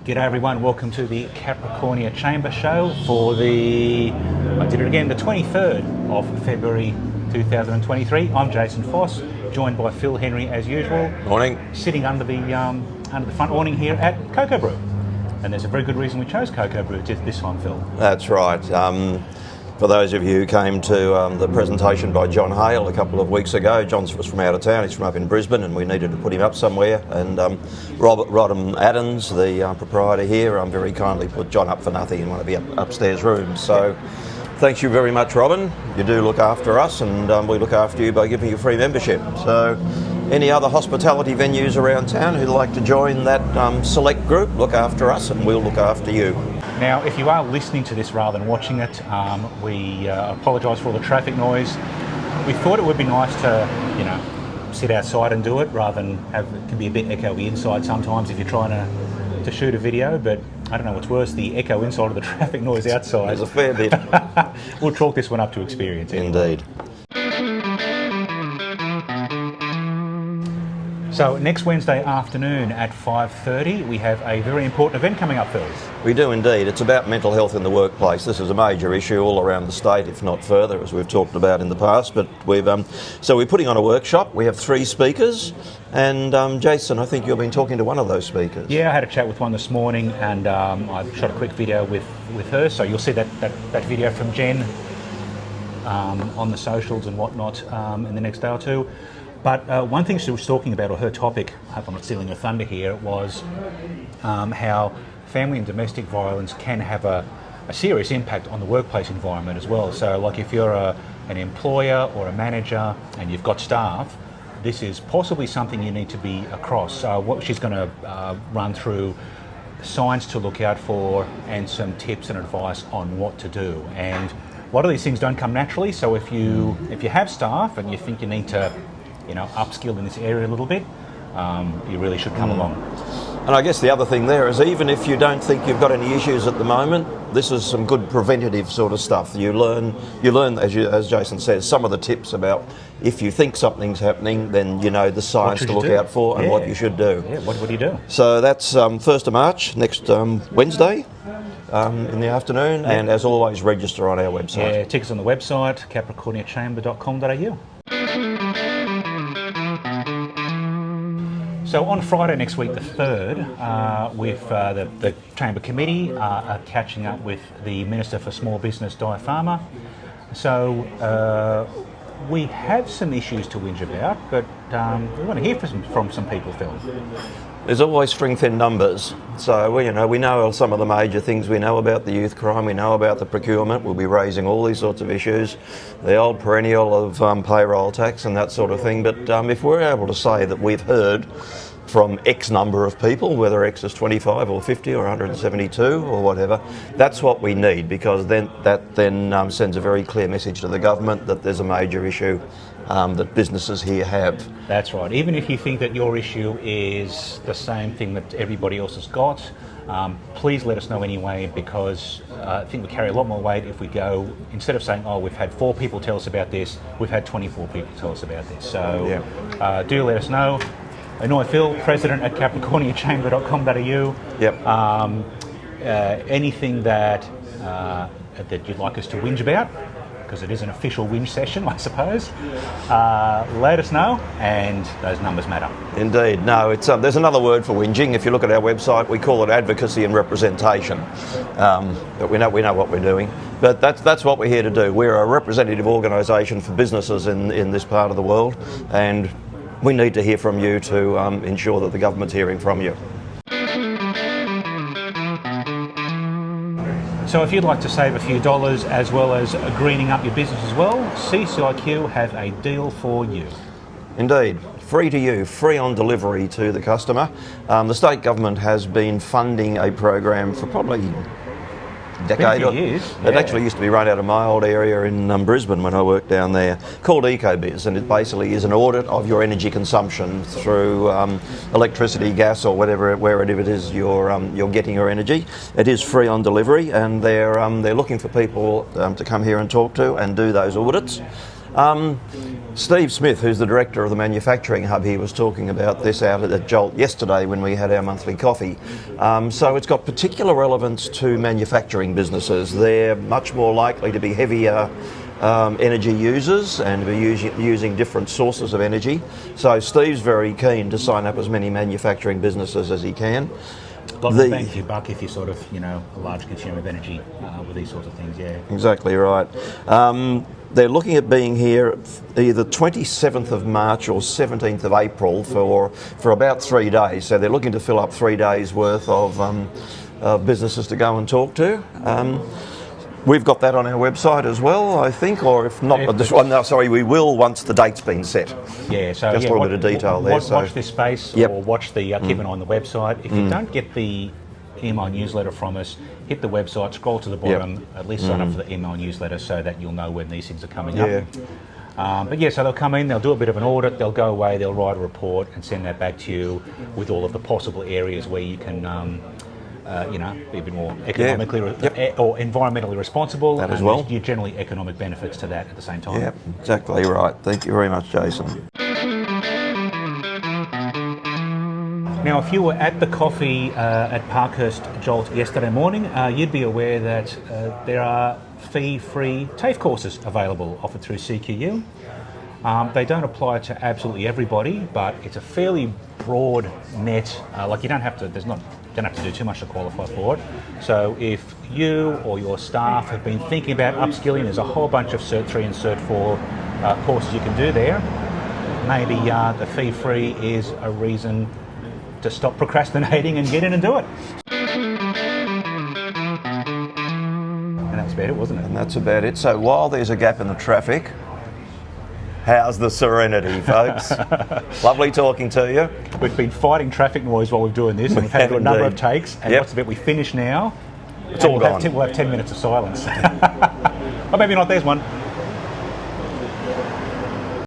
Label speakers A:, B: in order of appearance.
A: G'day everyone, welcome to the Capricornia Chamber Show for the 23rd of February 2023. I'm Jason Foss, joined by Phil Henry as usual.
B: Morning.
A: Sitting under the front awning here at Cocobrew. And there's a very good reason we chose Cocobrew this time, Phil.
B: That's right. For those of you who came to the presentation by John Hale a couple of weeks ago, John was from out of town, he's from up in Brisbane, and we needed to put him up somewhere. And Robert Rodham Adams, the proprietor here, very kindly put John up for nothing in one of the upstairs rooms. So thank you very much, Robin. You do look after us, and we look after you by giving you free membership. So any other hospitality venues around town who'd like to join that select group, look after us and we'll look after you.
A: Now, if you are listening to this rather than watching it, we apologise for all the traffic noise. We thought it would be nice to, sit outside and do it rather than it can be a bit echoey inside sometimes if you're trying to shoot a video, but I don't know what's worse, the echo inside or the traffic noise outside.
B: There's a fair bit.
A: We'll chalk this one up to experience. Anyway.
B: Indeed.
A: So next Wednesday afternoon at 5:30, we have a very important event coming up, Phil.
B: We do indeed. It's about mental health in the workplace. This is a major issue all around the state, if not further, as we've talked about in the past. But so we're putting on a workshop. We have 3 speakers, and Jason, I think you've been talking to one of those speakers.
A: Yeah, I had a chat with one this morning, and I shot a quick video with her. So you'll see that video from Jen on the socials and whatnot in the next day or two. But one thing she was talking about, or her topic, I hope I'm not stealing her thunder here, was how family and domestic violence can have a serious impact on the workplace environment as well. So like if you're an employer or a manager and you've got staff, this is possibly something you need to be across. What she's going to run through signs to look out for and some tips and advice on what to do. And a lot of these things don't come naturally, so if you have staff and you think you need to upskill in this area a little bit, you really should come along.
B: And I guess the other thing there is, even if you don't think you've got any issues at the moment, this is some good preventative sort of stuff. You learn, as Jason says, some of the tips about if you think something's happening, then you know the signs to look out for and what you should do.
A: Yeah, what do you do?
B: So that's 1st of March, next Wednesday in the afternoon, and as always, register on our website.
A: Yeah, tickets on the website, capricorniachamber.com.au. So on Friday next week, the 3rd, with the Chamber Committee are catching up with the Minister for Small Business, Di Farmer. So we have some issues to whinge about, but we want to hear from some people, Phil.
B: There's always strength in numbers. So we know some of the major things. We know about the youth crime, we know about the procurement, we'll be raising all these sorts of issues, the old perennial of payroll tax and that sort of thing. But if we're able to say that we've heard from X number of people, whether X is 25 or 50 or 172 or whatever, that's what we need, because that sends a very clear message to the government that there's a major issue that businesses here have.
A: That's right. Even if you think that your issue is the same thing that everybody else has got, please let us know anyway, because I think we carry a lot more weight if we go, instead of saying, oh, we've had 4 people tell us about this, we've had 24 people tell us about this. So do let us know. Annoy Phil, president at capricorniachamber.com.au.
B: Yep.
A: Anything that you'd like us to whinge about, because it is an official whinge session, I suppose, let us know, and those numbers matter.
B: Indeed. No, it's there's another word for whinging. If you look at our website, we call it advocacy and representation. But we know what we're doing. But that's what we're here to do. We're a representative organisation for businesses in this part of the world, and we need to hear from you to ensure that the government's hearing from you.
A: So if you'd like to save a few dollars as well as greening up your business as well, CCIQ have a deal for you.
B: Indeed. Free to you, free on delivery to the customer. The state government has been funding a program for probably decade. It actually used to be run out of my old area in Brisbane when I worked down there, called Ecobiz, and it basically is an audit of your energy consumption through electricity, gas, or wherever it is you're getting your energy. It is free on delivery, and they're looking for people to come here and talk to and do those audits. Steve Smith, who's the director of the manufacturing hub here, was talking about this out at Jolt yesterday when we had our monthly coffee. So it's got particular relevance to manufacturing businesses. They're much more likely to be heavier energy users and be using different sources of energy. So Steve's very keen to sign up as many manufacturing businesses as he can.
A: Got the bang for your buck if you're sort of, a large consumer of energy with these sorts of things, yeah.
B: Exactly right. They're looking at being here either 27th of March or 17th of April for about 3 days. So they're looking to fill up 3 days worth of businesses to go and talk to. We've got that on our website as well, I think, or if not, we will once the date's been set.
A: Yeah, so
B: just a little bit of detail there.
A: Watch this space, or watch the keep an eye on the website. If you don't get the email newsletter from us, hit the website, scroll to the bottom, at least sign up for the email newsletter so that you'll know when these things are coming up. But yeah, so they'll come in, they'll do a bit of an audit, they'll go away, they'll write a report and send that back to you with all of the possible areas where you can be a bit more economically or environmentally responsible.
B: That as well.
A: There's generally economic benefits to that at the same time.
B: Yeah, exactly right. Thank you very much, Jason.
A: Now, if you were at the coffee at Parkhurst Jolt yesterday morning, you'd be aware that there are fee-free TAFE courses available offered through CQU. They don't apply to absolutely everybody, but it's a fairly broad net. You don't have to do too much to qualify for it. So if you or your staff have been thinking about upskilling, there's a whole bunch of Cert 3 and Cert 4 courses you can do there. Maybe the fee-free is a reason to stop procrastinating and get in and do it. And that's about it, wasn't it?
B: And that's about it. So while there's a gap in the traffic, how's the serenity, folks? Lovely talking to you.
A: We've been fighting traffic noise while we're doing this, and we've had a number of takes. And what's the bit? We finish now.
B: It's all gone.
A: We'll have 10 minutes of silence. Or maybe not. There's one.